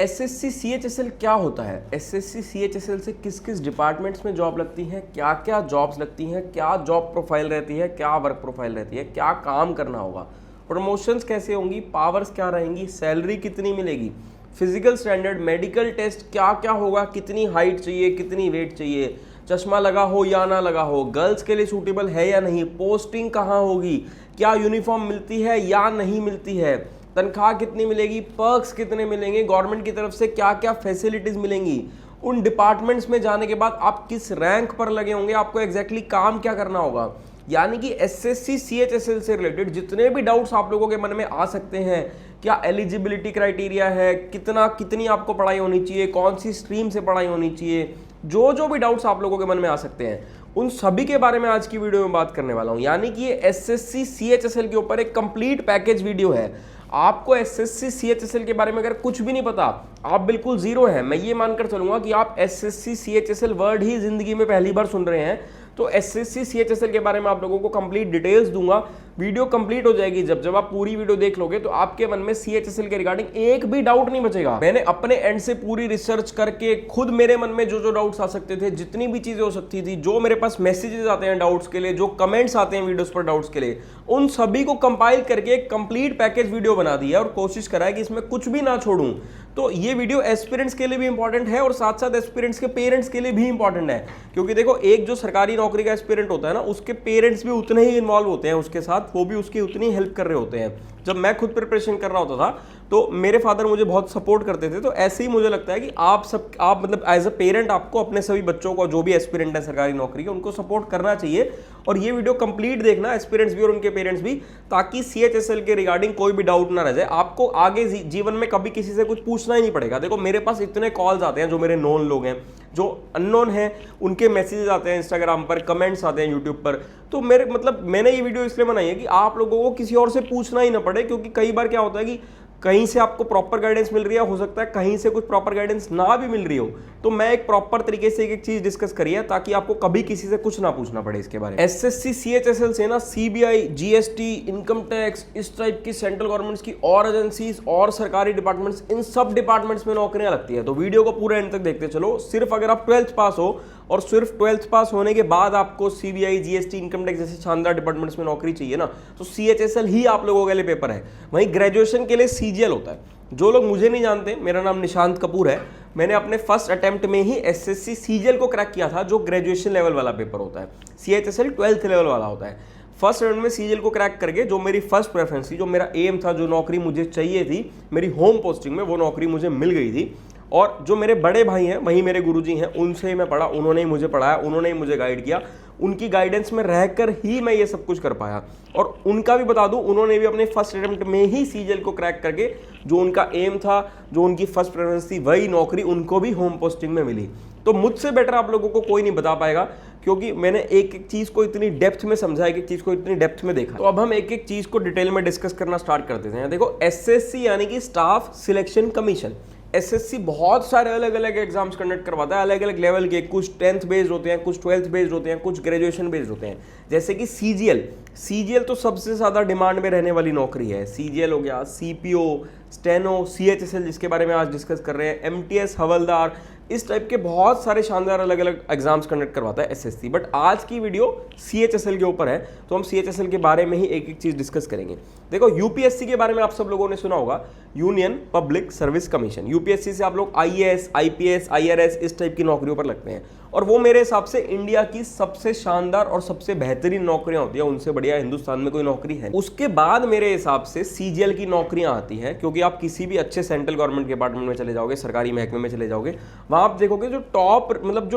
SSC CHSL क्या होता है? एसएससी सीएचएसएल से किस किस डिपार्टमेंट्स में जॉब लगती है, क्या क्या जॉब्स लगती हैं, क्या जॉब प्रोफाइल रहती है, क्या वर्क प्रोफाइल रहती है, क्या काम करना होगा, प्रमोशंस कैसे होंगी, पावर्स क्या रहेंगी, सैलरी कितनी मिलेगी, फिजिकल स्टैंडर्ड, मेडिकल टेस्ट क्या क्या होगा, कितनी हाइट चाहिए, कितनी वेट चाहिए, चश्मा लगा हो या ना लगा हो, गर्ल्स के लिए सूटेबल है या नहीं, पोस्टिंग कहाँ होगी, क्या यूनिफॉर्म मिलती है या नहीं मिलती है, तनख्वाह कितनी मिलेगी, पर्क्स कितने मिलेंगे, गवर्नमेंट की तरफ से क्या क्या फैसिलिटीज मिलेंगी, उन डिपार्टमेंट्स में जाने के बाद आप किस रैंक पर लगे होंगे, आपको एग्जैक्टली काम क्या करना होगा। यानी कि एसएससी सीएचएसएल से रिलेटेड जितने भी डाउट्स आप लोगों के मन में आ सकते हैं, क्या एलिजिबिलिटी क्राइटेरिया है, कितनी आपको पढ़ाई होनी चाहिए, कौन सी स्ट्रीम से पढ़ाई होनी चाहिए, जो भी डाउट्स आप लोगों के मन में आ सकते हैं, उन सभी के बारे में आज की वीडियो में बात करने वाला हूं। यानी कि ये एसएससी सीएचएसएल के ऊपर एक कंप्लीट पैकेज वीडियो है। आपको एसएससी सीएचएसएल के बारे में अगर कुछ भी नहीं पता, आप बिल्कुल जीरो हैं, मैं ये मानकर चलूंगा कि आप एसएससी सीएचएसएल वर्ड ही जिंदगी में पहली बार सुन रहे हैं, तो एसएससी सीएचएसएल के बारे में आप लोगों को कंप्लीट डिटेल्स दूंगा। वीडियो कंप्लीट हो जाएगी जब आप पूरी वीडियो देख लोगे तो आपके मन में सीएचएसएल के रिगार्डिंग एक भी डाउट नहीं बचेगा। मैंने अपने एंड से पूरी रिसर्च करके खुद मेरे मन में जो डाउट्स आ सकते थे, जितनी भी चीजें हो सकती थी, जो मेरे पास मैसेजेस आते हैं डाउट्स के लिए, जो कमेंट्स आते हैं वीडियोस पर डाउट्स के लिए, उन सभी को कंपाइल करके एक कंप्लीट पैकेज वीडियो बना दिया और कोशिश करा है कि इसमें कुछ भी ना छोड़ूं। तो ये वीडियो एस्पिरेंट्स के लिए भी इंपॉर्टेंट है और साथ साथ एस्पिरेंट्स के पेरेंट्स के लिए भी इंपॉर्टेंट है, क्योंकि देखो एक जो सरकारी नौकरी का एस्पिरेंट होता है ना, उसके पेरेंट्स भी उतने ही इन्वॉल्व होते हैं उसके साथ, वो भी उसकी उतनी हेल्प कर रहे होते हैं। जब मैं खुद प्रिपरेशन कर रहा होता था तो मेरे फादर मुझे बहुत सपोर्ट करते थे, तो ऐसे ही मुझे लगता है कि आप मतलब एज अ पेरेंट आपको अपने सभी बच्चों को, जो भी एस्पिरेंट है सरकारी नौकरी के, उनको सपोर्ट करना चाहिए। और ये वीडियो कंप्लीट देखना, एस्पिरेंट्स भी और उनके पेरेंट्स भी, ताकि सीएचएसएल के रिगार्डिंग कोई भी डाउट ना रह जाए। आपको आगे जीवन में कभी किसी से कुछ पूछना ही नहीं पड़ेगा। देखो मेरे पास इतने कॉल्स आते हैं, जो मेरे नोन लोग हैं, जो अननोन हैं, उनके मैसेजेस आते हैं इंस्टाग्राम पर, कमेंट्स आते हैं यूट्यूब पर। तो मैंने ये वीडियो इसलिए बनाई है कि आप लोगों को किसी और से पूछना ही ना पड़े, क्योंकि कई बार क्या होता है कि कहीं से आपको प्रॉपर गाइडेंस मिल रही है, हो सकता है कहीं से कुछ प्रॉपर गाइडेंस ना भी मिल रही हो। तो मैं एक प्रॉपर तरीके से एक चीज डिस्कस करी है, ताकि आपको कभी किसी से कुछ ना पूछना पड़े इसके बारे में। एसएससी सीएचएसएल से ना सीबीआई, जीएसटी, इनकम टैक्स, इस टाइप की सेंट्रल गवर्नमेंट्स की और एजेंसीज और सरकारी डिपार्टमेंट्स, इन सब डिपार्टमेंट्स में नौकरियां लगती है। तो वीडियो को पूरा एंड तक देखते चलो। सिर्फ अगर आप 12th पास हो और सिर्फ 12th पास होने के बाद आपको सीबीआई, जीएसटी, इनकम टैक्स जैसे शानदार डिपार्टमेंट्स में नौकरी चाहिए ना, तो सीएचएसएल ही आप लोगों के लिए पेपर है। वहीं ग्रेजुएशन के लिए सीजीएल होता है। जो लोग मुझे नहीं जानते, मेरा नाम निशांत कपूर है। मैंने अपने फर्स्ट अटेम्प्ट में ही एसएससी सीजीएल को क्रैक किया था, जो ग्रेजुएशन लेवल वाला पेपर होता है। सीएचएसएल 12th लेवल वाला होता है। फर्स्ट राउंड में सीजीएल को क्रैक करके जो मेरी फर्स्ट प्रेफरेंस थी, जो मेरा एम था, जो नौकरी मुझे चाहिए थी मेरी होम पोस्टिंग में, वो नौकरी मुझे मिल गई थी। और जो मेरे बड़े भाई हैं, वही मेरे गुरुजी हैं, उनसे ही मैं पढ़ा, उन्होंने ही मुझे पढ़ाया, उन्होंने ही मुझे गाइड किया। उनकी गाइडेंस में रहकर ही मैं ये सब कुछ कर पाया। और उनका भी बता दूं, उन्होंने भी अपने फर्स्ट अटेम्प्ट में ही सीजीएल को क्रैक करके, जो उनका एम था, जो उनकी फर्स्ट प्रेफरेंस थी, वही नौकरी उनको भी होम पोस्टिंग में मिली। तो मुझसे बेटर आप लोगों को कोई नहीं बता पाएगा, क्योंकि मैंने एक एक चीज को इतनी डेप्थ में समझा, एक एक चीज को इतनी डेप्थ में देखा। तो अब हम एक एक चीज को डिटेल में डिस्कस करना स्टार्ट करते हैं। देखो एसएससी यानी कि स्टाफ सिलेक्शन कमीशन। एसएससी बहुत सारे अलग अलग एग्जाम्स कंडक्ट करवाता है, अलग अलग लेवल के। कुछ 10th बेस्ड होते हैं, कुछ 12th बेस्ड होते हैं, कुछ ग्रेजुएशन बेस्ड होते हैं। जैसे कि सीजीएल तो सबसे ज्यादा डिमांड में रहने वाली नौकरी है। सीजीएल हो गया, सीपीओ, स्टेनो, सीएचएसएल जिसके बारे में आज डिस्कस कर रहे हैं, एमटीएस, हवलदार, इस टाइप के बहुत सारे शानदार अलग अलग एग्जाम्स कंडक्ट करवाता है एसएससी। बट आज की वीडियो सीएचएसएल के ऊपर है, तो हम सीएचएसएल के बारे में ही एक एक चीज डिस्कस करेंगे। देखो यूपीएससी के बारे में आप सब लोगों ने सुना होगा, union public service commission. UPSC से आप लोग आईएएस, आईपीएस, आईआरएस इस टाइप की नौकरियों पर लगते हैं, और वो मेरे हिसाब से इंडिया की सबसे शानदार और सबसे बेहतरीन नौकरियां होती है। उनसे बढ़िया हिंदुस्तान में कोई नौकरी है। उसके बाद मेरे हिसाब से सीजीएल की नौकरियां आती हैं, क्योंकि आप किसी भी अच्छे सेंट्रल गवर्नमेंट डिपार्टमेंट में चले जाओगे, सरकारी महकमे में चले जाओगे, वहां आप देखोगे जो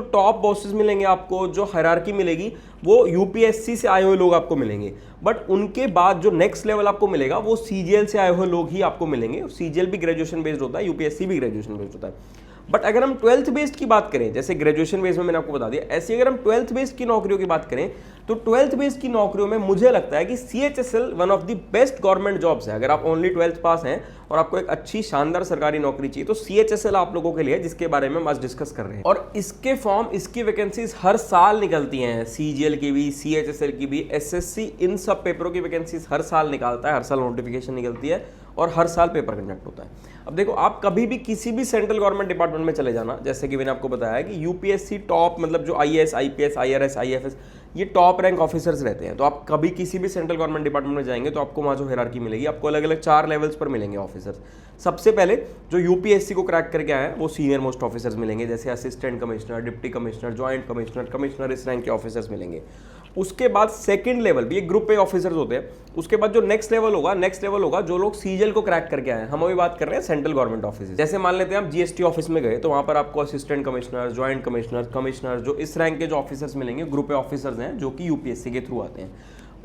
टॉप बॉसेस मिलेंगे आपको, जो हायरार्की मिलेगी, वो यूपीएससी से आए हुए लोग आपको मिलेंगे। बट उनके बाद जो नेक्स्ट लेवल आपको मिलेगा, वो सीजीएल से आए हुए लोग ही आपको मिलेंगे। सीजीएल भी ग्रेजुएशन बेस्ड होता है, यूपीएससी भी ग्रेजुएशन बेस्ड होता है। बट अगर हम 12th बेस्ड की बात करें, जैसे ग्रेजुएशन बेस्ड में मैंने आपको बता दिया, ऐसे अगर हम 12th बेस्ड की नौकरियों की बात करें, तो 12th बेस्ड की नौकरियों में मुझे लगता है कि CHSL one of the best government jobs है। अगर आप ओनली 12th पास हैं और आपको एक अच्छी शानदार सरकारी नौकरी चाहिए, तो सीएचएसएल आप लोगों के लिए, जिसके बारे में हम आज डिस्कस कर रहे हैं। और इसके फॉर्म, इसकी वैकेंसीज हर साल निकलती हैं, सीजीएल की भी, सीएचएसएल की भी। एसएससी इन सब पेपरों की वैकेंसीज हर साल निकालता है, हर साल नोटिफिकेशन निकलती है। और हर साल पेपर कंडक्ट होता है। अब देखो, आप कभी भी किसी भी सेंट्रल गवर्नमेंट डिपार्टमेंट में चले जाना, जैसे कि मैंने आपको बताया कि यूपीएससी टॉप, मतलब जो आईएएस, आईपीएस, आईआरएस, आईएफएस, ये टॉप रैंक ऑफिसर्स रहते हैं। तो आप कभी किसी भी सेंट्रल गवर्नमेंट डिपार्टमेंट में जाएंगे तो आपको वहाँ जो हायरार्की मिलेगी, आपको अलग अलग 4 लेवल्स पर मिलेंगे ऑफिसर्स। सबसे पहले जो यूपीएससी को क्रैक करके आए हैं वो सीनियर मोस्ट ऑफिसर्स मिलेंगे, जैसे assistant commissioner, deputy commissioner, joint commissioner, commissioner, इस रैंक के ऑफिसर्स मिलेंगे। उसके बाद सेकंड लेवल भी, एक ग्रुप पे ऑफिसर्स होते हैं। उसके बाद जो नेक्स्ट लेवल होगा जो लोग सीजीएल को क्रैक करके आए हैं। हम अभी बात कर रहे हैं सेंट्रल गवर्नमेंट ऑफिस। जैसे मान लेते हैं आप जीएसटी ऑफिस में गए तो वहां पर आपको assistant commissioner, joint commissioner, commissioner, जो इस रैंक के जो ऑफिसर्स मिलेंगे, ग्रुप पे ऑफिसर्स हैं जो कि यूपीएससी के थ्रू आते हैं।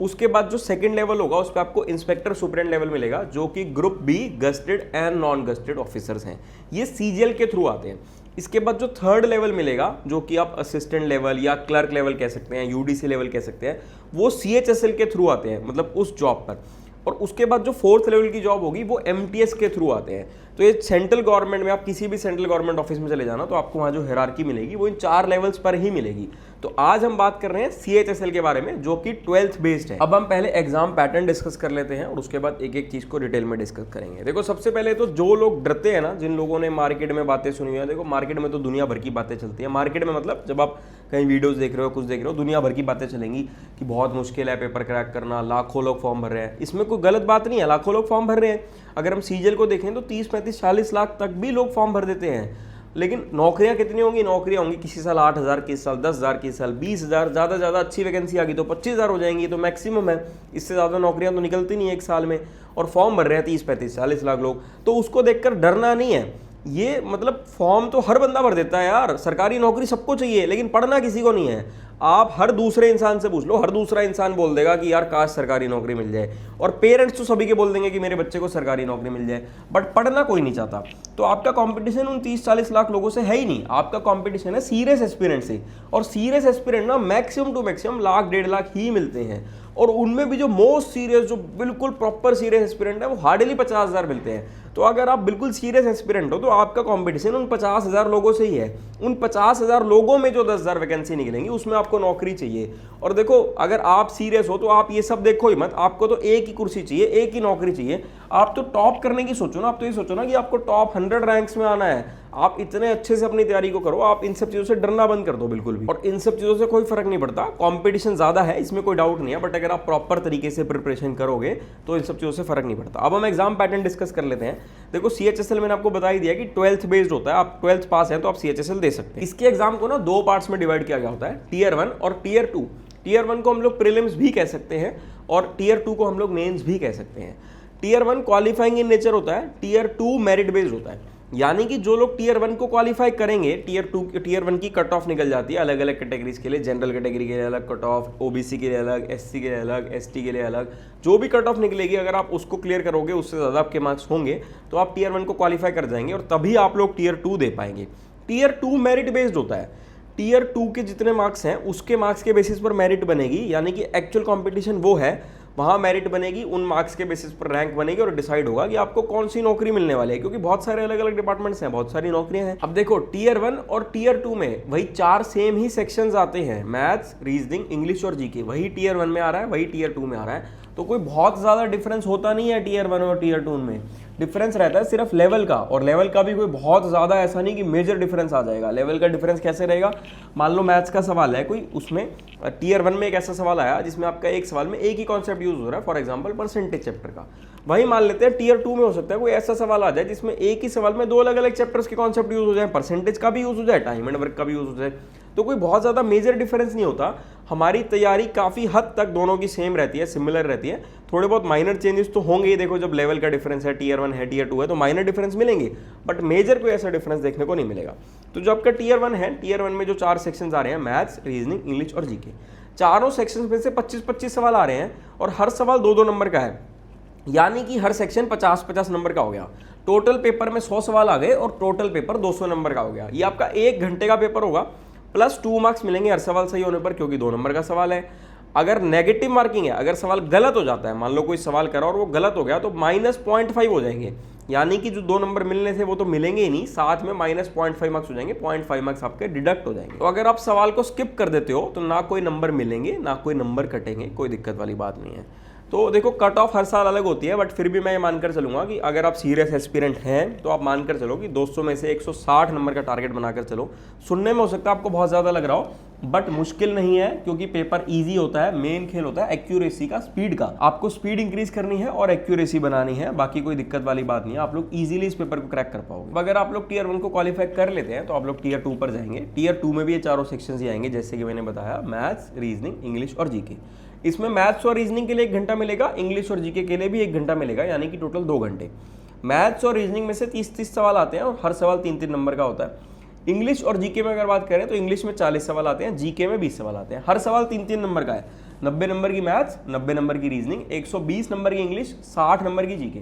उसके बाद जो सेकंड लेवल होगा उस पर आपको इंस्पेक्टर सुपरिटेंडेंट लेवल मिलेगा, जो कि group B gazetted and non gazetted officers हैं, ये सीजीएल के थ्रू आते हैं। इसके बाद जो थर्ड लेवल मिलेगा, जो कि आप असिस्टेंट लेवल या क्लर्क लेवल कह सकते हैं, यूडीसी लेवल कह सकते हैं, वो सीएचएसएल के थ्रू आते हैं, मतलब उस जॉब पर। और उसके बाद जो फोर्थ लेवल की जॉब होगी वो एमटीएस के थ्रू आते हैं। तो ये सेंट्रल गवर्नमेंट में, आप किसी भी सेंट्रल गवर्नमेंट ऑफिस में चले जाना तो आपको वहाँ जो हायरार्की मिलेगी वो इन 4 लेवल्स पर ही मिलेगी। तो आज हम बात कर रहे हैं सीएचएसएल के बारे में, जो कि 12th बेस्ड है। अब हम पहले एग्जाम पैटर्न डिस्कस कर लेते हैं और उसके बाद एक एक चीज को डिटेल में डिस्कस करेंगे। देखो, सबसे पहले तो जो लोग डरते हैं ना, जिन लोगों ने मार्केट में बातें सुनी हुई है, देखो मार्केट में तो दुनिया भर की बातें चलती है। मार्केट में मतलब जब आप कहीं वीडियोस देख रहे हो, कुछ देख रहे हो, दुनिया भर की बातें चलेंगी कि बहुत मुश्किल है पेपर क्रैक करना, लाखों लोग फॉर्म भर रहे हैं। इसमें कोई गलत बात नहीं है, लाखों लोग फॉर्म भर रहे हैं। अगर हम सीजीएल को देखें तो 30, 35, 40 लाख तक भी लोग फॉर्म भर देते हैं। लेकिन नौकरियां कितनी होंगी? नौकरियां होंगी किसी साल 8,000, किसी साल 10,000, किसी साल 20,000, ज़्यादा ज़्यादा अच्छी वैकेंसी आ गई तो 25,000 हो जाएंगी, तो मैक्सिमम है। इससे ज़्यादा नौकरियां तो निकलती नहीं है एक साल में, और फॉर्म भर रहे हैं 30, 35, 40 लाख लोग। तो उसको देखकर डरना नहीं है। ये मतलब फॉर्म तो हर बंदा भर देता है यार, सरकारी नौकरी सबको चाहिए, लेकिन पढ़ना किसी को नहीं है। आप हर दूसरे इंसान से पूछ लो, हर दूसरा इंसान बोल देगा कि यार काश सरकारी नौकरी मिल जाए, और पेरेंट्स तो सभी के बोल देंगे कि मेरे बच्चे को सरकारी नौकरी मिल जाए, बट पढ़ना कोई नहीं चाहता। तो आपका कंपटीशन उन 30-40 लाख लोगों से है ही नहीं, आपका कंपटीशन है सीरियस एस्पिरेंट से। और सीरियस एस्पिरेंट ना maximum to maximum lakh, 1.5 lakh ही मिलते हैं, और उनमें भी जो मोस्ट सीरियस, जो बिल्कुल प्रॉपर सीरियस एस्पिरेंट है, वो हार्डली 50,000 मिलते हैं। तो अगर आप बिल्कुल सीरियस एस्पिरेंट हो तो आपका कंपटीशन उन 50,000 लोगों से ही है। उन 50,000 लोगों में जो 10,000 वैकेंसी निकलेंगी उसमें आपको नौकरी चाहिए। और देखो, अगर आप सीरियस हो तो आप ये सब देखो ही मत, आपको तो एक ही कुर्सी चाहिए, एक ही नौकरी चाहिए। आप तो टॉप करने की सोचो ना, आप तो ये सोचो ना कि आपको टॉप 100 रैंक्स में आना है। आप इतने अच्छे से अपनी तैयारी को करो, आप इन सब चीज़ों से डरना बंद कर दो बिल्कुल भी। और इन सब चीज़ों से कोई फर्क नहीं पड़ता, कंपटीशन ज़्यादा है, इसमें कोई डाउट नहीं है, बट अगर आप प्रॉपर तरीके से प्रिपरेशन करोगे तो इन सब चीज़ों से फर्क नहीं पड़ता। अब हम एग्जाम पैटर्न डिस्कस कर लेते हैं। देखो, सीएचएसएल मैंने आपको बता ही दिया कि 12th बेस्ड होता है, आप 12th पास है तो आप सीएचएसएल दे सकते हैं। इसके एग्जाम को ना 2 पार्ट्स में डिवाइड किया गया होता है, टीयर 1 और टीयर 2। टीयर 1 को हम लोग प्रीलिम्स भी कह सकते हैं और टीयर 2 को हम लोग मेंस भी कह सकते हैं। टीयर 1 क्वालिफाइंग इन नेचर होता है, टीयर 2 मेरिट बेस्ड होता है। यानी कि जो लोग टीयर 1 को क्वालिफाई करेंगे, टीयर 1 की कट ऑफ निकल जाती है अलग अलग कैटेगरीज के लिए। जनरल कैटेगरी के लिए अलग कट ऑफ, ओबीसी के लिए अलग, एससी के लिए अलग, एसटी के लिए अलग, जो भी कट ऑफ निकलेगी अगर आप उसको क्लियर करोगे, उससे ज़्यादा आपके मार्क्स होंगे तो आप टीयर 1 को क्वालिफाई कर जाएंगे और तभी आप लोग टीयर 2 दे पाएंगे। टीयर 2 मेरिट बेस्ड होता है। टीयर 2 के जितने मार्क्स हैं उसके मार्क्स के बेसिस पर मेरिट बनेगी, यानी कि एक्चुअल कंपटीशन वो है, वहाँ मेरिट बनेगी, उन मार्क्स के बेसिस पर रैंक बनेगी और डिसाइड होगा कि आपको कौन सी नौकरी मिलने वाली है, क्योंकि बहुत सारे अलग अलग डिपार्टमेंट्स हैं, बहुत सारी नौकरियां हैं। अब देखो, टीयर 1 और टीयर 2 में वही 4 सेम ही सेक्शंस आते हैं, मैथ्स, रीजनिंग, इंग्लिश और जीके। वही टीयर 1 में आ रहा है, वही टीयर 2 में आ रहा है। तो कोई बहुत ज़्यादा डिफरेंस होता नहीं है टीयर 1 और टीयर 2 में। डिफरेंस रहता है सिर्फ लेवल का, और लेवल का भी कोई बहुत ज़्यादा ऐसा नहीं कि मेजर डिफरेंस आ जाएगा। लेवल का डिफरेंस कैसे रहेगा? मान लो मैथ्स का सवाल है कोई, उसमें टीयर 1 में एक ऐसा सवाल आया जिसमें आपका एक सवाल में एक ही कॉन्सेप्ट यूज हो रहा है, फॉर एग्जाम्पल परसेंटेज चैप्टर का। वही मान लेते हैं टीयर 2 में हो सकता है कोई ऐसा सवाल आ जाए जिसमें एक ही सवाल में 2 अलग अलग चैप्टर्स के कॉन्सेप्ट यूज हो जाए, परसेंटेज का भी यूज हो जाए, टाइम एंड वर्क का भी यूज हो जाए। तो कोई बहुत ज़्यादा मेजर डिफरेंस नहीं होता। हमारी तैयारी काफ़ी हद तक दोनों की सेम रहती है, सिमिलर रहती है। थोड़े बहुत माइनर चेंजेस तो होंगे ही। देखो, जब लेवल का डिफरेंस है, टीयर 1 है, टीयर 2 है, तो माइनर डिफरेंस मिलेंगे, बट मेजर कोई ऐसा डिफरेंस देखने को नहीं मिलेगा। तो जो आपका टीयर 1 है, टीयर 1 में जो 4 सेक्शंस आ रहे हैं, मैथ्स, रीजनिंग, इंग्लिश और जीके, चारों सेक्शंस में से 25-25 सवाल आ रहे हैं और हर सवाल 2-2 नंबर का है, यानी कि हर सेक्शन 50-50 नंबर का हो गया। टोटल पेपर में 100 सवाल आ गए और टोटल पेपर 200 नंबर का हो गया। ये आपका 1 घंटे का पेपर होगा, प्लस 2 मार्क्स मिलेंगे हर सवाल सही होने पर, क्योंकि 2 नंबर का सवाल है। अगर नेगेटिव मार्किंग है, अगर सवाल गलत हो जाता है, मान लो कोई सवाल करा और वो गलत हो गया, तो -0.5 हो जाएंगे, यानी कि जो 2 नंबर मिलने थे वो तो मिलेंगे ही नहीं, साथ में -0.5 मार्क्स हो जाएंगे, 0.5 मार्क्स आपके डिडक्ट हो जाएंगे। तो अगर आप सवाल को स्किप कर देते हो तो ना कोई नंबर मिलेंगे, ना कोई नंबर कटेंगे, कोई दिक्कत वाली बात नहीं है। तो देखो कट ऑफ हर साल अलग होती है, बट फिर भी मैं ये मानकर चलूंगा कि अगर आप सीरियस एस्पिरेंट हैं तो आप मानकर चलो कि 200 में से 160 नंबर का टारगेट बनाकर चलो। सुनने में हो सकता है आपको बहुत ज़्यादा लग रहा हो, बट मुश्किल नहीं है, क्योंकि पेपर इजी होता है। मेन खेल होता है एक्यूरेसी का, स्पीड का। आपको स्पीड इंक्रीज करनी है और एक्यूरेसी बनानी है, बाकी कोई दिक्कत वाली बात नहीं है। आप लोग इजीली इस पेपर को क्रैक कर पाओगे। अगर आप लोग टीयर 1 को क्वालिफाई कर लेते हैं तो आप लोग टीयर 2 पर जाएंगे। टीयर 2 में भी ये चारों सेक्शंस ही आएंगे, जैसे कि मैंने बताया, मैथ्स, रीजनिंग, इंग्लिश और जीके। इसमें मैथ्स और रीजनिंग के लिए 1 घंटा मिलेगा, इंग्लिश और जीके के लिए भी 1 घंटा मिलेगा, यानी कि टोटल 2 घंटे। मैथ्स और रीजनिंग में से 30-30 सवाल आते हैं और हर सवाल 3-3 नंबर का होता है। इंग्लिश और जीके में अगर बात करें तो इंग्लिश में 40 सवाल आते हैं, जीके में 20 सवाल आते हैं। हर सवाल 3-3 नंबर का है। 90 नंबर की मैथ्स, 90 नंबर की रीजनिंग, 120 नंबर की इंग्लिश, 60 नंबर की जीके।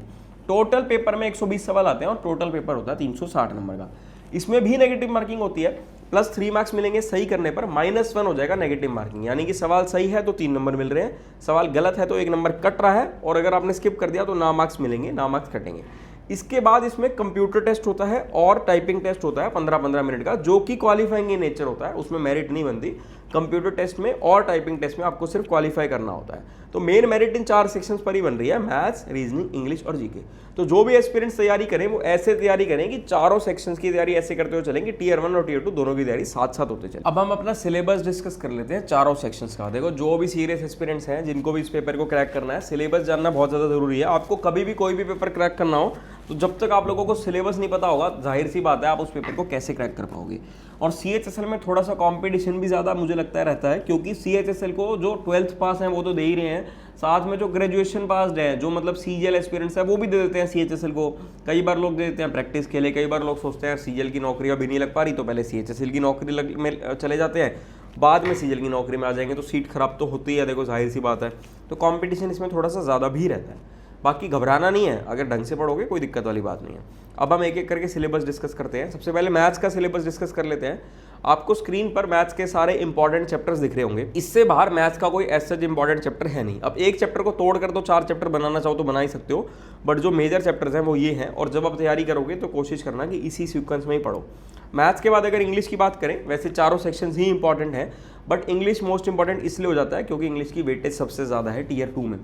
टोटल पेपर में 120 सवाल आते हैं और टोटल पेपर होता है 360 नंबर का। इसमें भी नेगेटिव मार्किंग होती है, प्लस 3 मार्क्स मिलेंगे सही करने पर, -1 हो जाएगा नेगेटिव मार्किंग, यानी कि सवाल सही है तो 3 नंबर मिल रहे हैं, सवाल गलत है तो 1 नंबर कट रहा है, और अगर आपने स्किप कर दिया तो ना मार्क्स मिलेंगे, ना मार्क्स कटेंगे। इसके बाद इसमें कंप्यूटर टेस्ट होता है और टाइपिंग टेस्ट होता है 15-15 मिनट का, जो कि क्वालिफाइंग इन नेचर होता है, उसमें मेरिट नहीं बनती। कंप्यूटर टेस्ट में और टाइपिंग टेस्ट में आपको सिर्फ क्वालिफाई करना होता है। तो मेन मेरिट इन 4 सेक्शंस पर ही बन रही है, मैथ्स, रीजनिंग, इंग्लिश और जीके। तो जो भी एस्पिरेंट्स तैयारी करें वो ऐसे तैयारी करें कि चारों सेक्शंस की तैयारी ऐसे करते हुए चलेंगे, टीयर 1 और टीयर 2 दोनों की तैयारी साथ साथ होते चले। अब हम अपना सिलेबस डिस्कस कर लेते हैं चारों सेक्शंस का। देखो, जो भी सीरियस एस्पिरेंट्स हैं, जिनको भी इस पेपर को क्रैक करना है, सिलेबस जानना बहुत ज़्यादा जरूरी है। आपको कभी भी कोई भी पेपर क्रैक करना हो तो जब तक आप लोगों को सिलेबस नहीं पता होगा, जाहिर सी बात है आप उस पेपर को कैसे क्रैक कर पाओगे। और CHSL में थोड़ा सा कंपटीशन भी ज़्यादा मुझे लगता है रहता है, क्योंकि CHSL को जो 12th पास हैं वो तो दे ही रहे हैं, साथ में जो ग्रेजुएशन पास है, जो मतलब CGL एस्पिरेंट्स है, वो भी दे देते हैं CHSL को। कई बार लोग दे देते हैं प्रैक्टिस के लिए, कई बार लोग सोचते हैं CGL की नौकरी अभी नहीं लग पा रही तो पहले CHSL की नौकरी में चले जाते हैं, बाद में CGL की नौकरी में आ जाएंगे तो सीट खराब तो होती है, देखो जाहिर सी बात है। तो कॉम्पिटिशन इसमें थोड़ा सा ज़्यादा भी रहता है। बाकी घबराना नहीं है, अगर ढंग से पढ़ोगे कोई दिक्कत वाली बात नहीं है। अब हम एक एक करके सिलेबस डिस्कस करते हैं। सबसे पहले मैथ्स का सिलेबस डिस्कस कर लेते हैं। आपको स्क्रीन पर मैथ्स के सारे इंपॉर्टेंट चैप्टर्स दिख रहे होंगे। इससे बाहर मैथ्स का कोई ऐसा इंपॉर्टेंट चैप्टर है नहीं। अब एक चैप्टर को तोड़कर तो 4 चैप्टर बनाना चाहो तो बना ही सकते हो, बट जो मेजर चैप्टर्स हैं वो ये हैं। और जब आप तैयारी करोगे तो कोशिश करना कि इसी सीक्वेंस में ही पढ़ो। मैथ्स के बाद अगर इंग्लिश की बात करें, वैसे चारों सेक्शंस ही इंपॉर्टेंट हैं, बट इंग्लिश मोस्ट इंपॉर्टेंट इसलिए हो जाता है क्योंकि इंग्लिश की वेटेज सबसे ज़्यादा है टीयर 2 में।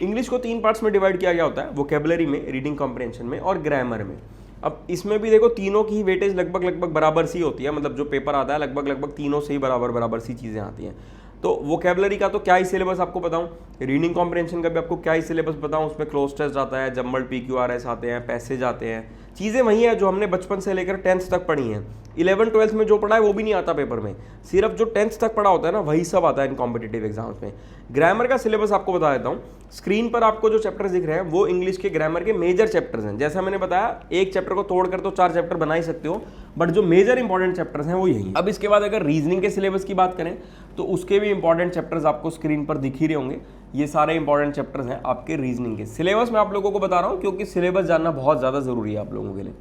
इंग्लिश को 3 पार्ट्स में डिवाइड किया गया होता है, वोकैबुलरी में, रीडिंग कॉम्प्रिहेंशन में और ग्रामर में। अब इसमें भी देखो तीनों की ही वेटेज लगभग बराबर सी होती है, मतलब जो पेपर आता है लगभग तीनों से ही बराबर सी चीज़ें आती हैं। तो वोकैबुलरी का तो क्या ही सिलेबस आपको बताऊं, रीडिंग कॉम्प्रिहेंशन का भी आपको क्या ही सिलेबस बताऊं। उसमें क्लोज टेस्ट आता है, जम्बल्ड PQRS आते हैं, पैसेज आते हैं, चीज़ें वही हैं जो हमने बचपन से लेकर 10th तक पढ़ी हैं। 11th-12th में जो पढ़ा है वो भी नहीं आता पेपर में, सिर्फ जो 10th तक पढ़ा होता है ना वही सब आता है इन कॉम्पिटिटिव एग्जाम्स में। ग्रामर का सिलेबस आपको बता देता हूँ। स्क्रीन पर आपको जो चैप्टर्स दिख रहे हैं वो इंग्लिश के ग्रामर के मेजर चैप्टर्स हैं। जैसा मैंने बताया, एक चैप्टर को तोड़कर तो 4 चैप्टर बना ही सकते हो, बट जो मेजर इंपॉर्टेंट चैप्टर्स हैं वो यही हैं। अब इसके बाद अगर रीजनिंग के सिलेबस की बात करें तो उसके भी इंपॉर्टेंट चैप्टर्स आपको स्क्रीन पर दिख ही रहे होंगे। ये सारे इंपॉर्टेंट चैप्टर्स हैं आपके रीजनिंग के। सिलेबस मैं आप लोगों को बता रहा हूँ क्योंकि सिलेबस जानना बहुत ज़्यादा ज़रूरी है आप लोगों के लिए।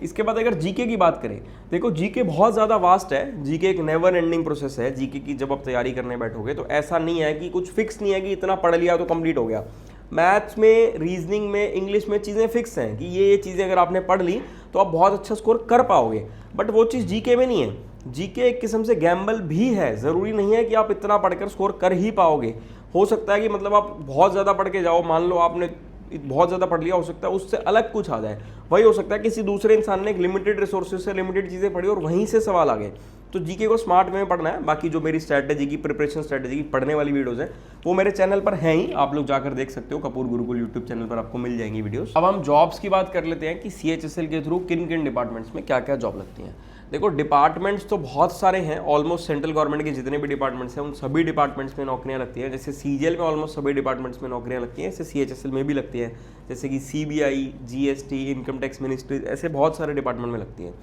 इसके बाद अगर जीके की बात करें, देखो जीके बहुत ज़्यादा वास्ट है। जीके एक नेवर एंडिंग प्रोसेस है। जीके की जब आप तैयारी करने बैठोगे तो ऐसा नहीं है कि कुछ फिक्स नहीं है कि इतना पढ़ लिया तो कंप्लीट हो गया। मैथ्स में, रीजनिंग में, इंग्लिश में चीज़ें फिक्स हैं कि ये चीज़ें अगर आपने पढ़ ली तो आप बहुत अच्छा स्कोर कर पाओगे, बट वो चीज़ जीके में नहीं है। जीके एक किस्म से गैम्बल भी है। ज़रूरी नहीं है कि आप इतना पढ़कर स्कोर कर ही पाओगे। हो सकता है कि मतलब आप बहुत ज़्यादा पढ़ के जाओ, मान लो आपने बहुत ज़्यादा पढ़ लिया, हो सकता है उससे अलग कुछ आ जाए। वही हो सकता है किसी दूसरे इंसान ने एक लिमिटेड रिसोर्सेज से लिमिटेड चीज़ें पढ़ी और वहीं से सवाल आ गए। तो जीके को स्मार्ट वे में पढ़ना है। बाकी जो मेरी स्ट्रैटेजी की, प्रिपरेशन स्ट्रैटेजी की पढ़ने वाली वीडियोज़ हैं वो मेरे चैनल पर हैं ही, आप लोग जाकर देख सकते हो। कपूर गुरुकुल यूट्यूब चैनल पर आपको मिल जाएंगी वीडियोस। अब हम जॉब्स की बात कर लेते हैं कि CHSL के थ्रू किन किन डिपार्टमेंट्स में क्या क्या जॉब लगती हैं। देखो डिपार्टमेंट्स तो बहुत सारे हैं, ऑलमोस्ट सेंट्रल गवर्नमेंट के जितने भी डिपार्टमेंट्स हैं उन सभी डिपार्टमेंट्स में नौकरियां लगती हैं। जैसे CGL में ऑलमोस्ट सभी डिपार्टमेंट्स में नौकरियां लगती हैं, ऐसे CHSL में भी लगती हैं। जैसे कि CBI, GST, income tax ministry, ऐसे बहुत सारे डिपार्टमेंट में लगती हैं।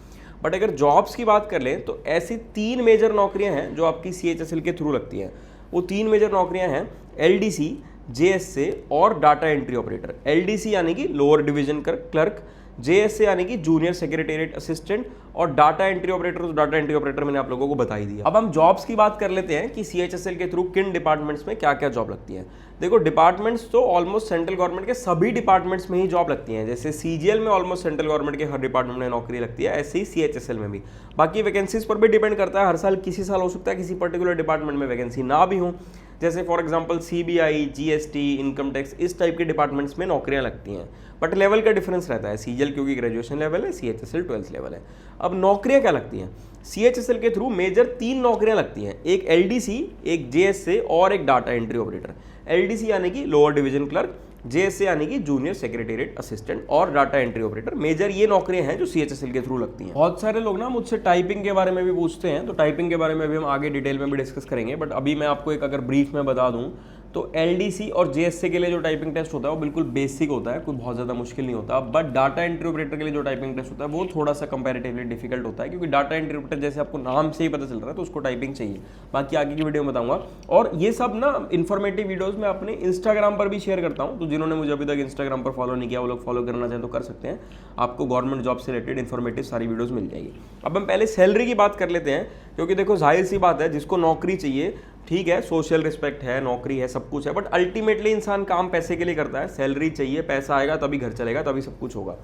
बट अगर जॉब्स की बात कर लें तो ऐसी 3 मेजर नौकरियां हैं जो आपकी CHSL के थ्रू लगती हैं। वो 3 मेजर नौकरियां हैं LDC, JSA और डाटा एंट्री ऑपरेटर। LDC यानी कि लोअर डिवीजन क्लर्क, JSA यानी कि जूनियर सेक्रेटेरिएट असिस्टेंट, और डाटा एंट्री ऑपरेटर, तो डाटा एंट्री ऑपरेटर मैंने आप लोगों को बता ही दिया। अब हम जॉब्स की बात कर लेते हैं कि CHSL के थ्रू किन डिपार्टमेंट्स में क्या क्या जॉब लगती है। देखो डिपार्टमेंट्स तो ऑलमोस्ट सेंट्रल गवर्नमेंट के सभी डिपार्टमेंट्स में ही जॉब लगती हैं। जैसे CGL में ऑलमोस्ट सेंट्रल गवर्नमेंट के हर डिपार्टमेंट में नौकरी लगती है, ऐसे ही CHSL में भी। बाकी वैकेंसीज पर भी डिपेंड करता है, हर साल किसी साल हो सकता है किसी पर्टिकुलर डिपार्टमेंट में वैकेंसी ना भी हो। जैसे for example CBI, GST, income tax, इस टाइप के डिपार्टमेंट्स में नौकरियां लगती हैं, बट लेवल का डिफरेंस रहता है। CGL क्योंकि ग्रेजुएशन लेवल है, CHSL 12th लेवल है। अब नौकरियां क्या लगती हैं, CHSL के थ्रू मेजर 3 नौकरियां लगती हैं, एक LDC, एक JSA और एक डाटा एंट्री ऑपरेटर। LDC यानी कि लोअर डिवीजन क्लर्क, JSA यानी कि जूनियर सेक्रेटेरिएट असिस्टेंट और डाटा एंट्री ऑपरेटर। मेजर ये नौकरियां हैं जो CHSL के थ्रू लगती हैं। बहुत सारे लोग ना मुझसे टाइपिंग के बारे में भी पूछते हैं, तो टाइपिंग के बारे में भी हम आगे डिटेल में भी डिस्कस करेंगे, बट अभी मैं आपको एक अगर ब्रीफ में बता दूं तो LDC और JSA के लिए जो टाइपिंग टेस्ट होता है वो बिल्कुल बेसिक होता है, कोई बहुत ज़्यादा मुश्किल नहीं होता। बट डाटा एंट्री ऑपरेटर के लिए जो टाइपिंग टेस्ट होता है वो थोड़ा सा कंपैरेटिवली डिफिकल्ट होता है, क्योंकि डाटा एंट्री ऑपरेटर जैसे आपको नाम से ही पता चल रहा है तो उसको टाइपिंग चाहिए। बाकी आगे की वीडियो में बताऊंगा। और ये सब ना इन्फॉर्मेटिव वीडियोज़ मैं अपने इंस्टाग्राम पर भी शेयर करता हूँ, तो जिन्होंने मुझे अभी तक इंस्टाग्राम पर फॉलो नहीं किया वो लोग फॉलो करना चाहें तो कर सकते हैं। आपको गवर्नमेंट जॉब से रिलेटेड इन्फॉर्मेटिव सारी वीडियोज़ मिल जाएगी। अब हम पहले सैलरी की बात कर लेते हैं, क्योंकि देखो जाहिर सी बात है, जिसको नौकरी चाहिए, ठीक है, सोशल रिस्पेक्ट है, नौकरी है, सब कुछ है, बट अल्टीमेटली इंसान काम पैसे के लिए करता है। सैलरी चाहिए, पैसा आएगा तभी घर चलेगा, तभी सब कुछ होगा।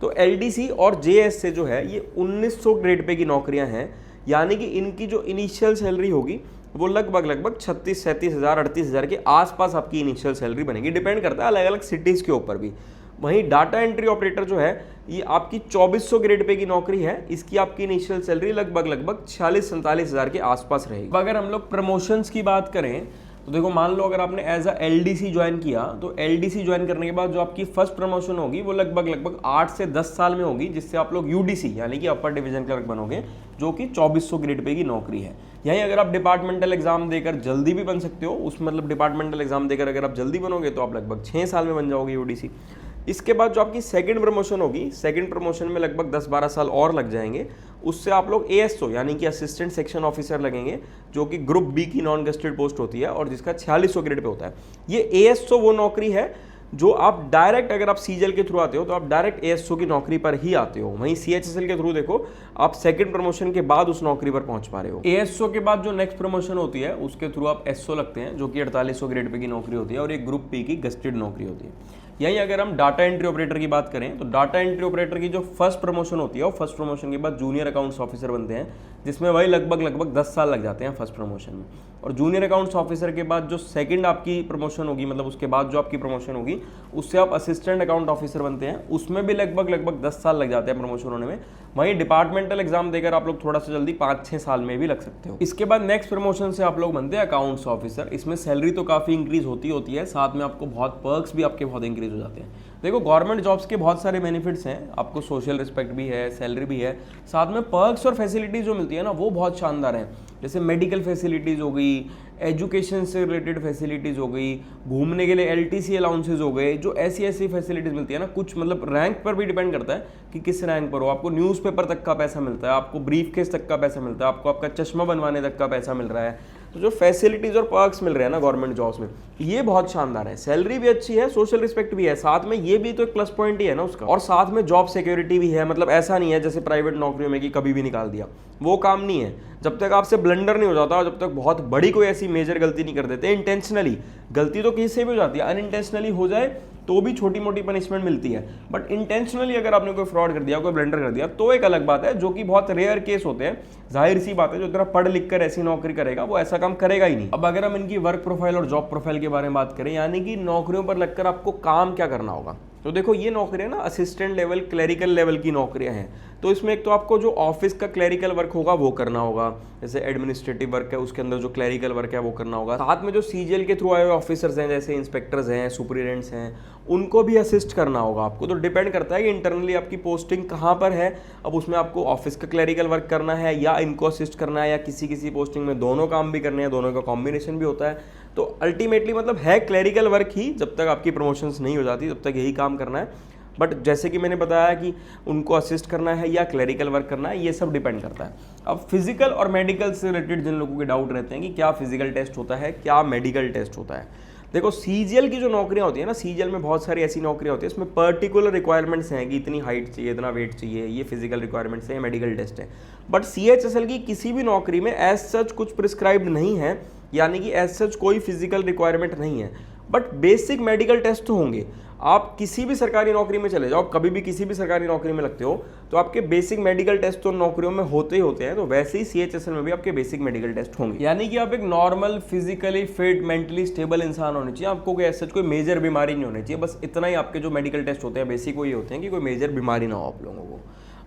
तो LDC और JSA जो है ये 1900 ग्रेड पे की नौकरियां हैं, यानी कि इनकी जो इनिशियल सैलरी होगी वो लगभग 36-37 हज़ार 38 हज़ार के आसपास आपकी इनिशियल सैलरी बनेगी। डिपेंड करता है अलग अलग सिटीज़ के ऊपर भी। वहीं डाटा एंट्री ऑपरेटर जो है ये आपकी 2400 ग्रेड पे की नौकरी है, इसकी आपकी इनिशियल सैलरी लगभग 46-47 हज़ार के आसपास रहेगी। अगर हम लोग प्रमोशंस की बात करें तो देखो, मान लो अगर आपने एज अ LDC ज्वाइन किया, तो LDC ज्वाइन करने के बाद जो आपकी फर्स्ट प्रमोशन होगी वो लगभग 8 से 10 साल में होगी, जिससे आप लोग UDC यानी कि अपर डिवीजन क्लर्क बनोगे, जो कि 2400 ग्रेड पे की नौकरी है। यहीं अगर आप डिपार्टमेंटल एग्जाम देकर जल्दी भी बन सकते हो, उस मतलब डिपार्टमेंटल एग्जाम देकर अगर आप जल्दी बनोगे तो आप लगभग 6 साल में बन जाओगे UDC। इसके बाद जो आपकी सेकंड प्रमोशन होगी, सेकंड प्रमोशन में लगभग 10-12 साल और लग जाएंगे, उससे आप लोग ASO यानी कि असिस्टेंट सेक्शन ऑफिसर लगेंगे, जो कि ग्रुप B की नॉन गेस्टेड पोस्ट होती है और जिसका 4600 ग्रेड पे होता है। ये ASO वो नौकरी है जो आप डायरेक्ट, अगर आप CGL के थ्रू आते हो तो आप डायरेक्ट ASO की नौकरी पर ही आते हो। वहीं CHSL के थ्रू देखो, आप सेकंड प्रमोशन के बाद उस नौकरी पर पहुंच पा रहे हो। ASO के बाद जो नेक्स्ट प्रमोशन होती है उसके थ्रू आप SO लगते हैं, जो कि 4800 ग्रेड पे की नौकरी होती है और एक ग्रुप P की गेस्टेड नौकरी होती है। यहीं अगर हम डाटा एंट्री ऑपरेटर की बात करें तो डाटा एंट्री ऑपरेटर की जो फर्स्ट प्रमोशन होती है वो फर्स्ट प्रमोशन के बाद जूनियर अकाउंट्स ऑफिसर बनते हैं, जिसमें वही लगभग 10 साल लग जाते हैं फर्स्ट प्रमोशन में। और जूनियर अकाउंट्स ऑफिसर के बाद जो सेकंड आपकी प्रमोशन होगी, मतलब उसके बाद जो आपकी प्रमोशन होगी, उससे आप असिस्टेंट अकाउंट ऑफिसर बनते हैं, उसमें भी लगभग 10 साल लग जाते हैं प्रमोशन होने में। वहीं डिपार्टमेंटल एग्जाम देकर आप लोग थोड़ा सा जल्दी 5-6 साल में भी लग सकते हो। इसके बाद नेक्स्ट प्रमोशन से आप लोग बनते हैं अकाउंट्स ऑफिसर। इसमें सैलरी तो काफ़ी इंक्रीज होती है, साथ में आपको बहुत पर्क्स भी आपके बहुत इंक्रीज हो जाते हैं। देखो, गवर्नमेंट जॉब्स के बहुत सारे बेनिफिट्स हैं, आपको सोशल रिस्पेक्ट भी है, सैलरी भी है, साथ में पर्क्स और फैसिलिटीज़ जो मिलती है ना वो बहुत शानदार हैं। जैसे मेडिकल फैसिलिटीज़ हो गई, एजुकेशन से रिलेटेड फैसिलिटीज़ हो गई, घूमने के लिए LTC अलाउंसेज हो गए, जो ऐसी फैसिलिटीज़ मिलती है ना, कुछ मतलब रैंक पर भी डिपेंड करता है कि किस रैंक पर हो। आपको न्यूज़पेपर तक का पैसा मिलता है, आपको ब्रीफ केस तक का पैसा मिलता है, आपको आपका चश्मा बनवाने तक का पैसा मिल रहा है। तो जो फैसिलिटीज़ और पर्क्स मिल रहे हैं ना गवर्नमेंट जॉब्स में, ये बहुत शानदार है। सैलरी भी अच्छी है, सोशल रिस्पेक्ट भी है, साथ में ये भी तो एक प्लस पॉइंट ही है ना उसका। और साथ में जॉब सिक्योरिटी भी है, मतलब ऐसा नहीं है जैसे प्राइवेट नौकरियों में कि कभी भी निकाल दिया, वो काम नहीं है। जब तक आपसे ब्लंडर नहीं हो जाता, जब तक बहुत बड़ी कोई ऐसी मेजर गलती नहीं कर देते इंटेंशनली, गलती तो किसी से भी हो जाती है, अनइंटेंशनली हो जाए तो भी छोटी मोटी पनिशमेंट मिलती है, बट इंटेंशनली अगर आपने कोई फ्रॉड कर दिया, कोई ब्लंडर कर दिया, तो एक अलग बात है, जो कि बहुत रेयर केस होते हैं। जाहिर सी बात है, जो इतना पढ़ लिख कर ऐसी नौकरी करेगा वो ऐसा काम करेगा ही नहीं। अब अगर हम इनकी वर्क प्रोफाइल और जॉब प्रोफाइल के बारे में बात करें, यानी कि नौकरियों पर लगकर आपको काम क्या करना होगा, तो देखो ये नौकरियां ना असिस्टेंट लेवल, क्लरिकल लेवल की नौकरियां हैं। तो इसमें एक तो आपको जो ऑफिस का क्लरिकल वर्क होगा वो करना होगा, जैसे एडमिनिस्ट्रेटिव वर्क है उसके अंदर जो क्लरिकल वर्क है वो करना होगा। साथ में जो CGL के थ्रू आए हुए ऑफिसर्स हैं, जैसे इंस्पेक्टर्स हैं, सुपरिटेंडेंट्स हैं, उनको भी असिस्ट करना होगा आपको। तो डिपेंड करता है कि इंटरनली आपकी पोस्टिंग कहाँ पर है। अब उसमें आपको ऑफिस का क्लरिकल वर्क करना है या इनको असिस्ट करना है, या किसी पोस्टिंग में दोनों काम भी करने हैं, दोनों का कॉम्बिनेशन भी होता है। तो अल्टीमेटली मतलब है क्लरिकल वर्क ही, जब तक आपकी प्रमोशंस नहीं हो जाती तब तक यही काम करना है। बट जैसे कि मैंने बताया कि उनको असिस्ट करना है या क्लरिकल वर्क करना है, ये सब डिपेंड करता है। अब फिजिकल और मेडिकल से रिलेटेड जिन लोगों के डाउट रहते हैं कि क्या फिजिकल टेस्ट होता है, क्या मेडिकल टेस्ट होता है, देखो CGL की जो नौकरियां होती है ना, CGL में बहुत सारी ऐसी नौकरियां होती है, इसमें पर्टिकुलर रिक्वायरमेंट्स हैं कि इतनी हाइट चाहिए, इतना वेट चाहिए, ये फिजिकल रिक्वायरमेंट्स हैं, मेडिकल टेस्ट है। बट CHSL की किसी भी नौकरी में एज सच कुछ प्रिस्क्राइब्ड नहीं है, यानी कि एज सच कोई फिजिकल रिक्वायरमेंट नहीं है। बट बेसिक मेडिकल टेस्ट तो होंगे। आप किसी भी सरकारी नौकरी में चले जाओ, कभी भी किसी भी सरकारी नौकरी में लगते हो तो आपके बेसिक मेडिकल टेस्ट तो नौकरियों में होते ही होते हैं, तो वैसे ही CHSL में भी आपके बेसिक मेडिकल टेस्ट होंगे। यानी कि आप एक normal, physically fit, mentally stable इंसान होने चाहिए, आपको कोई ऐसा कोई मेजर बीमारी नहीं होनी चाहिए। बस इतना ही आपके जो मेडिकल टेस्ट होते हैं बेसिक वही होते हैं कि कोई मेजर बीमारी ना हो आप लोगों को।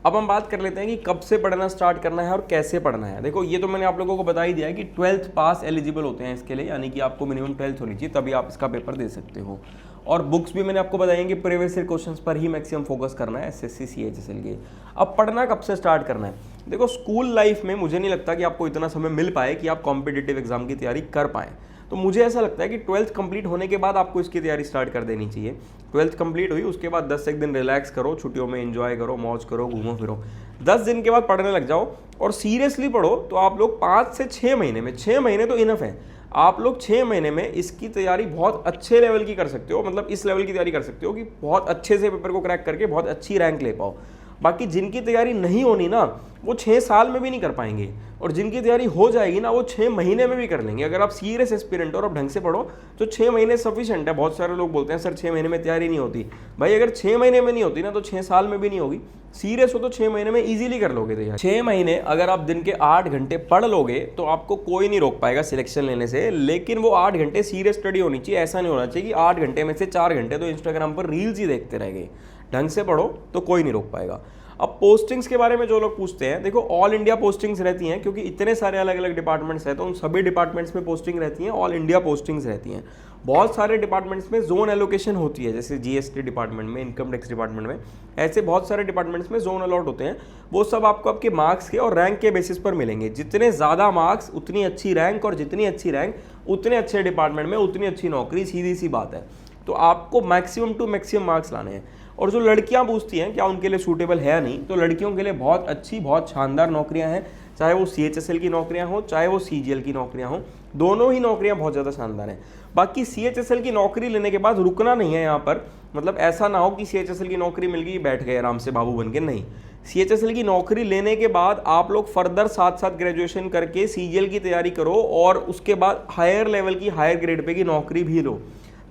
अब हम बात कर लेते हैं कि कब से पढ़ना स्टार्ट करना है और कैसे पढ़ना है। देखो ये तो मैंने आप लोगों को बता ही दिया है कि 12th पास एलिजिबल होते हैं इसके लिए, यानी कि आपको मिनिमम 12th होनी चाहिए तभी आप इसका पेपर दे सकते हो। और बुक्स भी मैंने आपको बताएंगे प्रीवियस ईयर क्वेश्चंस पर ही मैक्सिमम फोकस करना है SSC CHSL के। अब पढ़ना कब से स्टार्ट करना है, देखो स्कूल लाइफ में मुझे नहीं लगता कि आपको इतना समय मिल पाए कि आप कॉम्पिटिटिव एग्जाम की तैयारी कर पाएँ। तो मुझे ऐसा लगता है कि 12th कंप्लीट होने के बाद आपको इसकी तैयारी स्टार्ट कर देनी चाहिए। 12th कंप्लीट हुई उसके बाद 10 एक दिन रिलैक्स करो, छुट्टियों में एंजॉय करो, मौज करो, घूमो फिरो। 10 दिन के बाद पढ़ने लग जाओ और सीरियसली पढ़ो। तो आप लोग 5 से 6 महीने में, 6 महीने तो इनफ है, आप लोग 6 महीने में इसकी तैयारी बहुत अच्छे लेवल की कर सकते हो। मतलब इस लेवल की तैयारी कर सकते हो कि बहुत अच्छे से पेपर को क्रैक करके बहुत अच्छी रैंक ले पाओ। बाकी जिनकी तैयारी नहीं होनी ना, वो 6 साल में भी नहीं कर पाएंगे, और जिनकी तैयारी हो जाएगी ना वो 6 महीने में भी कर लेंगे। अगर आप सीरियस एस्पिरेंट हो और आप ढंग से पढ़ो तो 6 महीने सफिशिएंट है। बहुत सारे लोग बोलते हैं सर 6 महीने में तैयारी नहीं होती। भाई अगर 6 महीने में नहीं होती ना तो 6 साल में भी नहीं होगी। सीरियस हो तो 6 महीने में इजीली कर लोगे तैयारी। 6 महीने अगर आप दिन के 8 घंटे पढ़ लोगे तो आपको कोई नहीं रोक पाएगा सिलेक्शन लेने से। लेकिन वो 8 घंटे सीरियस स्टडी होनी चाहिए। ऐसा नहीं होना चाहिए कि 8 घंटे में से 4 घंटे तो इंस्टाग्राम पर रील्स ही देखते रह गए। ढंग से पढ़ो तो कोई नहीं रोक पाएगा। अब पोस्टिंग्स के बारे में जो लोग पूछते हैं, देखो ऑल इंडिया पोस्टिंग्स रहती हैं क्योंकि इतने सारे अलग अलग डिपार्टमेंट्स हैं, तो उन सभी डिपार्टमेंट्स में पोस्टिंग रहती हैं, ऑल इंडिया पोस्टिंग्स रहती हैं। बहुत सारे डिपार्टमेंट्स में जोन एलोकेशन होती है, जैसे GST डिपार्टमेंट में, इनकम टैक्स डिपार्टमेंट में, ऐसे बहुत सारे डिपार्टमेंट्स में जोन अलॉट होते हैं। वो सब आपको आपके मार्क्स के और रैंक के बेसिस पर मिलेंगे। जितने ज़्यादा मार्क्स उतनी अच्छी रैंक, और जितनी अच्छी रैंक उतने अच्छे डिपार्टमेंट में उतनी अच्छी नौकरी, सीधी सी बात है। तो आपको मैक्सिमम टू मैक्सिमम मार्क्स लाने हैं। और जो लड़कियां पूछती हैं क्या उनके लिए सूटेबल है नहीं, तो लड़कियों के लिए बहुत अच्छी, बहुत शानदार नौकरियां हैं। चाहे वो CHSL की नौकरियां हो, चाहे वो CGL की नौकरियां हो, दोनों ही नौकरियां बहुत ज़्यादा शानदार हैं। बाकी CHSL की नौकरी लेने के बाद रुकना नहीं है यहाँ पर। मतलब ऐसा ना हो कि CHSL की नौकरी मिल गई बैठ गए आराम से बाबू बन के, नहीं। CHSL की नौकरी लेने के बाद आप लोग फर्दर साथ साथ ग्रेजुएशन करके CGL की तैयारी करो और उसके बाद हायर लेवल की, हायर ग्रेड पे की नौकरी भी लो।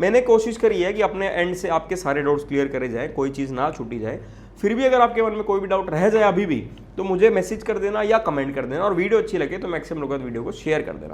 मैंने कोशिश करी है कि अपने एंड से आपके सारे डाउट्स क्लियर करे जाए, कोई चीज़ ना छूटी जाए। फिर भी अगर आपके मन में कोई भी डाउट रह जाए अभी भी, तो मुझे मैसेज कर देना या कमेंट कर देना, और वीडियो अच्छी लगे तो मैक्सिमम लोगों वीडियो को शेयर कर देना।